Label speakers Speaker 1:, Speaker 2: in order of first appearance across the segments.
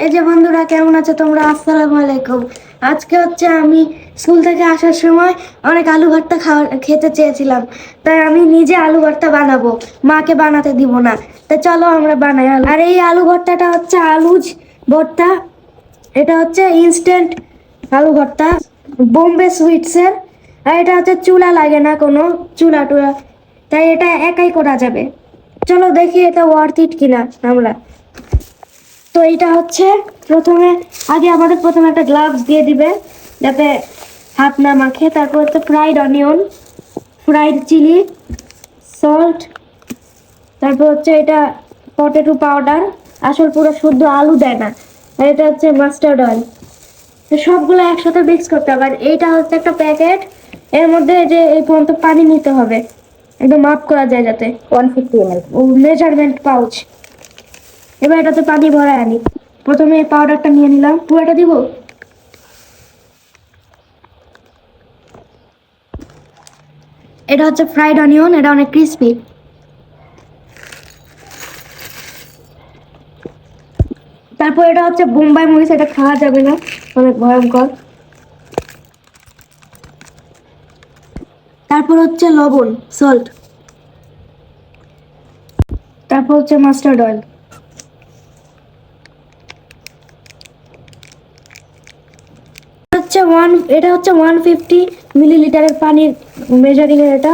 Speaker 1: এই যে বন্ধুরা, কেমন আছো তোমরা? আসসালামু আলাইকুম। আজকে হচ্ছে আমি স্কুল থেকে আসার সময় অনেক আলু ভর্তা খেতে চেয়েছিলাম, তাই আমি নিজে আলু ভর্তা বানাবো, মাকে বানাতে দিব না। তো চলো আমরা বানাই। আর এই আলু ভর্তাটা হচ্ছে আলুজ ভর্তা। এটা হচ্ছে ইনস্ট্যান্ট আলু ভর্তা, বোম্বে সুইটসের। আর এটা হচ্ছে চুলা লাগে না, কোনো চুলা টুলা, তাই এটা একাই করা যাবে। চলো দেখি এটা ওয়ার্থ ইট কিনা আমরা। তো এটা হচ্ছে প্রথমে, প্রথমে একটা গ্লাভস দিয়ে দিবে যাতে হাত না মাখে। তারপর হচ্ছে fried onion, fried chilli, salt, তারপর হচ্ছে এটা পটেটো পাউডার, আসল পুরো শুদ্ধ আলু দেয় না। আর এটা হচ্ছে মাস্টার্ড অয়েল। তো সবগুলো একসাথে মিক্স করতে হবে। আর এইটা হচ্ছে একটা প্যাকেট, এর মধ্যে যে এই পর্যন্ত পানি নিতে হবে, একদম মাপ করা যায় যাতে
Speaker 2: 150 ml।
Speaker 1: ও মেজারমেন্ট পাউচ। এবার এটাতে পানি ভরায় আনি। প্রথমে পাউডারটা নিয়ে নিলাম, পুরোটা দিব। এটা হচ্ছে ফ্রাইড অনিয়ন, এটা অনেক ক্রিস্পি। তারপর এটা হচ্ছে বোম্বাই মরিচ, এটা খাওয়া যাবে না, অনেক ভয়ঙ্কর। তারপর হচ্ছে লবণ, সল্ট। তারপর হচ্ছে মাস্টার্ড অয়েল। এটা হচ্ছে 150 মিলিলিটারের পানির মেজারিং এর। এটা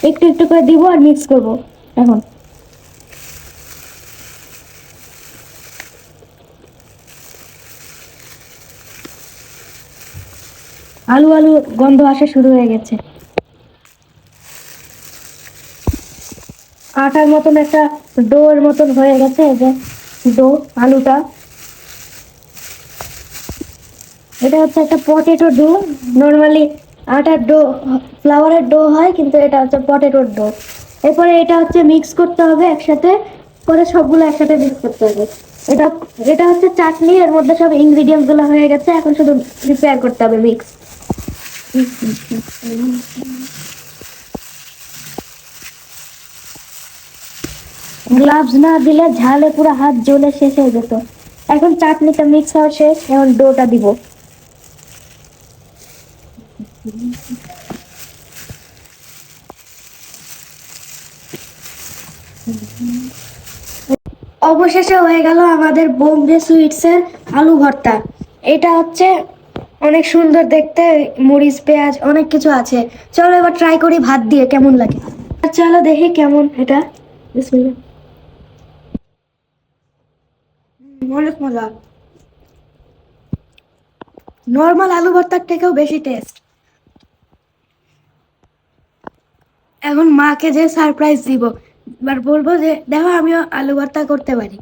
Speaker 1: একটু একটু করে দিব আর মিক্স করব এখন। আলু আলু গন্ধ আসা শুরু হয়ে গেছে। আটার মতন একটা ডোর মতন হয়ে গেছে, এই যে ডো আলুটা। এটা হচ্ছে একটা পটেটো ডো। নর্মালি আটার ডো, ফ্লাওয়ারের ডো হয়, কিন্তু এটা হচ্ছে পটেটোর ডো। এরপরে এটা হচ্ছে মিক্স করতে হবে একসাথে করে, সবগুলো একসাথে মিক্স করতে হবে। এটা এটা হচ্ছে চাটনি, এর মধ্যে সব ইনগ্রিডিয়েন্টস গুলো হয়ে গেছে, এখন শুধু প্রিপেয়ার করতে হবে মিক্স। গ্লাভস না দিলে ঝালে পুরো হাত জ্বলে শেষ হয়ে যেত। এখন চাটনিটা মিক্স হওয়া শেষ, এখন ডোটা দিব। অবশেষে হয়ে গেল আমাদের বোম্বে সুইটসের আলু ভর্তা। এটা হচ্ছে অনেক সুন্দর দেখতে, মরিচ পেঁয়াজ অনেক কিছু আছে। চলো এবার ট্রাই করি ভাত দিয়ে কেমন লাগে। চলো দেখি কেমন এটা। বিসমিল্লাহ। অনেক মজা, নর্মাল আলু ভর্তার থেকেও বেশি টেস্ট। এখন মাকে যে সারপ্রাইজ দিব, এবার বলবো যে দেখো আমিও আলু ভর্তা করতে পারি।